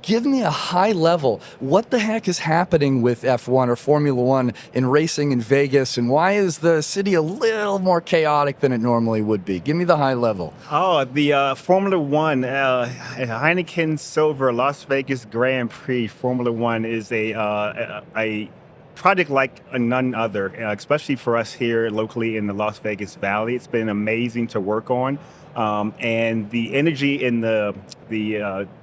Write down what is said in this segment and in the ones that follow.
give me a high level. What the heck is happening with F1 or Formula One in racing in Vegas, and why is the city a little more chaotic than it normally would be? Give me the high level. Oh, the Formula One, Heineken Silver Las Vegas Grand Prix Formula One is a project like none other, especially for us here locally in the Las Vegas Valley. It's been amazing to work on, and the energy in the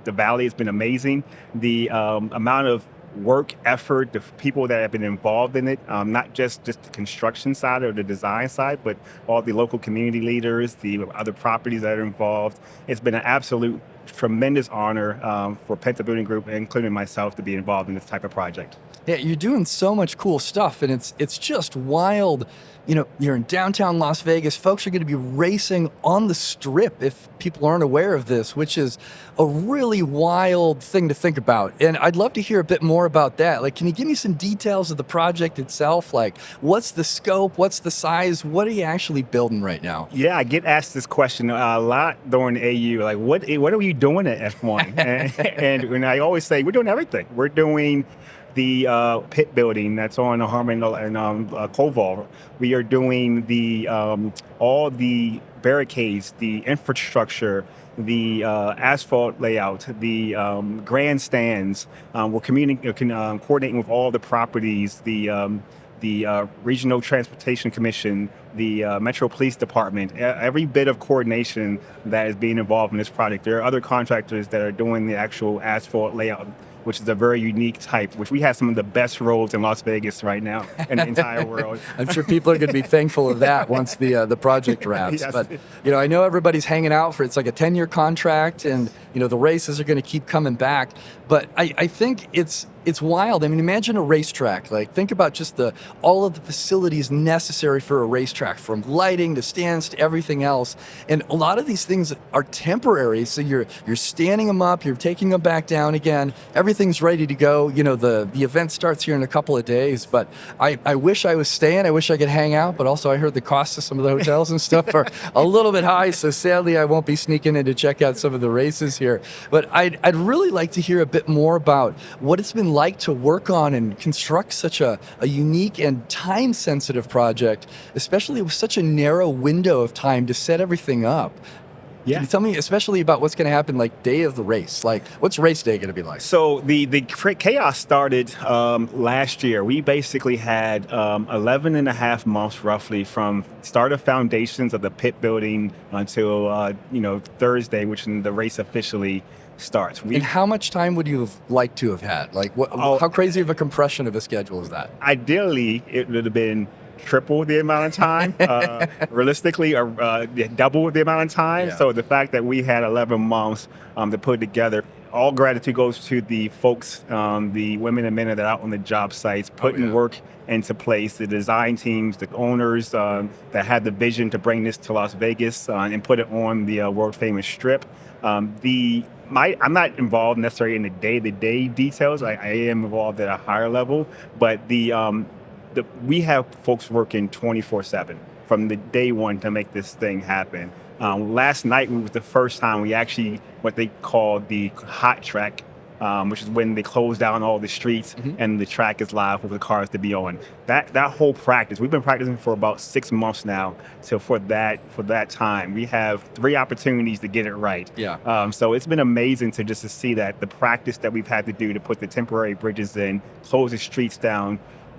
valley has been amazing. The amount of work effort, the people that have been involved in it, not just the construction side or the design side, but all the local community leaders, the other properties that are involved. It's been an absolute tremendous honor for Penta Building Group, including myself, to be involved in this type of project. Yeah, you're doing so much cool stuff, and it's just wild. You're in downtown Las Vegas. Folks are going to be racing on the Strip if people aren't aware of this, which is a really wild thing to think about. And I'd love to hear a bit more about that. Like, can you give me some details of the project itself? Like, what's the scope? What's the size? What are you actually building right now? Yeah, I get asked this question a lot during the AU. Like, what are you doing at F1? and I always say we're doing everything. We're doing the pit building that's on Harmon and Koval. We are doing the all the barricades, the infrastructure, the asphalt layout, the grandstands. We're coordinating with all the properties, the Regional Transportation Commission, the Metro Police Department, every bit of coordination that is being involved in this project. There are other contractors that are doing the actual asphalt layout, which is a very unique type, which we have some of the best roads in Las Vegas right now in the entire world. I'm sure people are going to be thankful of that once the project wraps. Yes. But I know everybody's hanging out for it's like a 10-year contract, and the races are going to keep coming back. But I think it's wild. I mean, imagine a racetrack. Like, think about just all of the facilities necessary for a racetrack, from lighting to stands to everything else. And a lot of these things are temporary. So you're standing them up, you're taking them back down again. Everything's ready to go. The event starts here in a couple of days. But I wish I was staying. I wish I could hang out. But also, I heard the costs of some of the hotels and stuff are a little bit high. So sadly, I won't be sneaking in to check out some of the races here. But I'd really like to hear a bit more about what it's been like to work on and construct such a unique and time-sensitive project, especially with such a narrow window of time to set everything up. Yeah. Can you tell me especially about what's going to happen, like, day of the race? Like, what's race day going to be like? So the chaos started last year. We basically had 11 and a half months roughly from start of foundations of the pit building until Thursday, which is the race officially starts. And how much time would you have liked to have had? Like, how crazy of a compression of a schedule is that? Ideally, it would have been triple the amount of time, realistically, or double the amount of time. Yeah. So the fact that we had 11 months to put together, all gratitude goes to the folks, the women and men that are out on the job sites, putting work into place, the design teams, the owners that had the vision to bring this to Las Vegas and put it on the world famous Strip. I'm not involved necessarily in the day-to-day details. I am involved at a higher level, but we have folks working 24/7 from the day one to make this thing happen. Last night was the first time we actually, what they call the hot track, which is when they close down all the streets and the track is live for the cars to be on. That whole practice, we've been practicing for about 6 months now. So for that time, we have 3 opportunities to get it right. Yeah. So it's been amazing to see that the practice that we've had to do to put the temporary bridges in, close the streets down,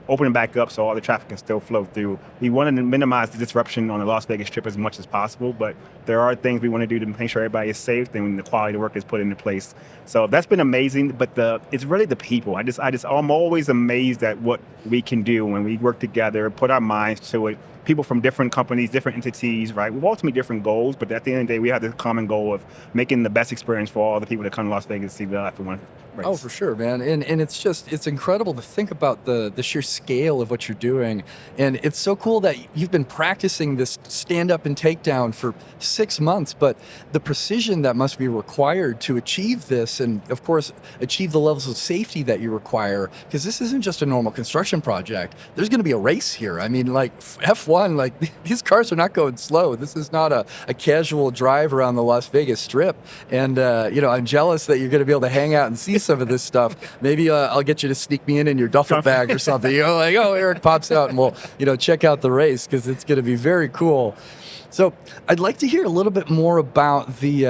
open it back up so all the traffic can still flow through. We want to minimize the disruption on the Las Vegas Strip as much as possible, but there are things we want to do to make sure everybody is safe and the quality of work is put into place. So that's been amazing, but it's really the people. I'm always amazed at what we can do when we work together, put our minds to it. People from different companies, different entities, right? We've ultimately different goals, but at the end of the day, we have this common goal of making the best experience for all the people that come to Las Vegas to see the F1 race. Oh, for sure, man. And it's incredible to think about the sheer scale of what you're doing. And it's so cool that you've been practicing this stand-up and takedown for 6 months, but the precision that must be required to achieve this and, of course, achieve the levels of safety that you require, because this isn't just a normal construction project. There's going to be a race here. I mean, like, F1 one, like these cars are not going slow. This is not a casual drive around the Las Vegas Strip. And, I'm jealous that you're going to be able to hang out and see some of this stuff. Maybe I'll get you to sneak me in your duffel bag or something. Like, oh, Eric pops out and we'll, check out the race because it's going to be very cool. So I'd like to hear a little bit more about the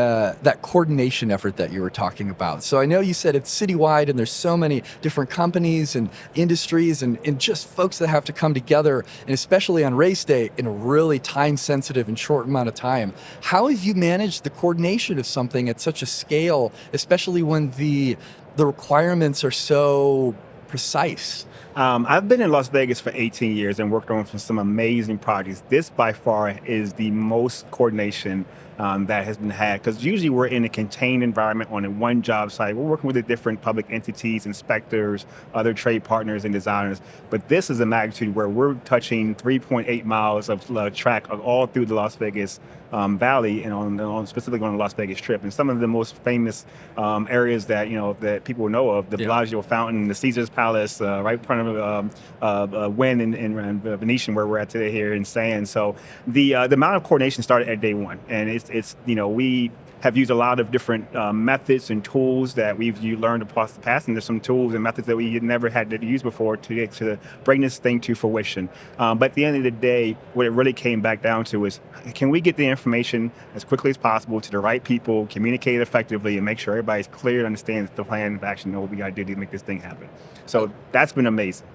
that coordination effort that you were talking about. So I know you said it's citywide and there's so many different companies and industries and just folks that have to come together, and especially on race day in a really time sensitive and short amount of time. How have you managed the coordination of something at such a scale, especially when the requirements are so precise? I've been in Las Vegas for 18 years and worked on some amazing projects. This by far is the most coordination that has been had, because usually we're in a contained environment on a one job site. We're working with the different public entities, inspectors, other trade partners and designers. But this is a magnitude where we're touching 3.8 miles of track all through the Las Vegas Valley and specifically on the Las Vegas Strip. And some of the most famous areas that people know of, the Bellagio Fountain, the Caesar's Palace, right in front of Wynn and Venetian, where we're at today here in Sands. So the amount of coordination started at day one, and we have used a lot of different methods and tools that you learned across the past, and there's some tools and methods that we had never had to use before to bring this thing to fruition. But at the end of the day, what it really came back down to is, can we get the information as quickly as possible to the right people, communicate effectively, and make sure everybody's clear and understands the plan of action and what we got to do to make this thing happen. So that's been amazing.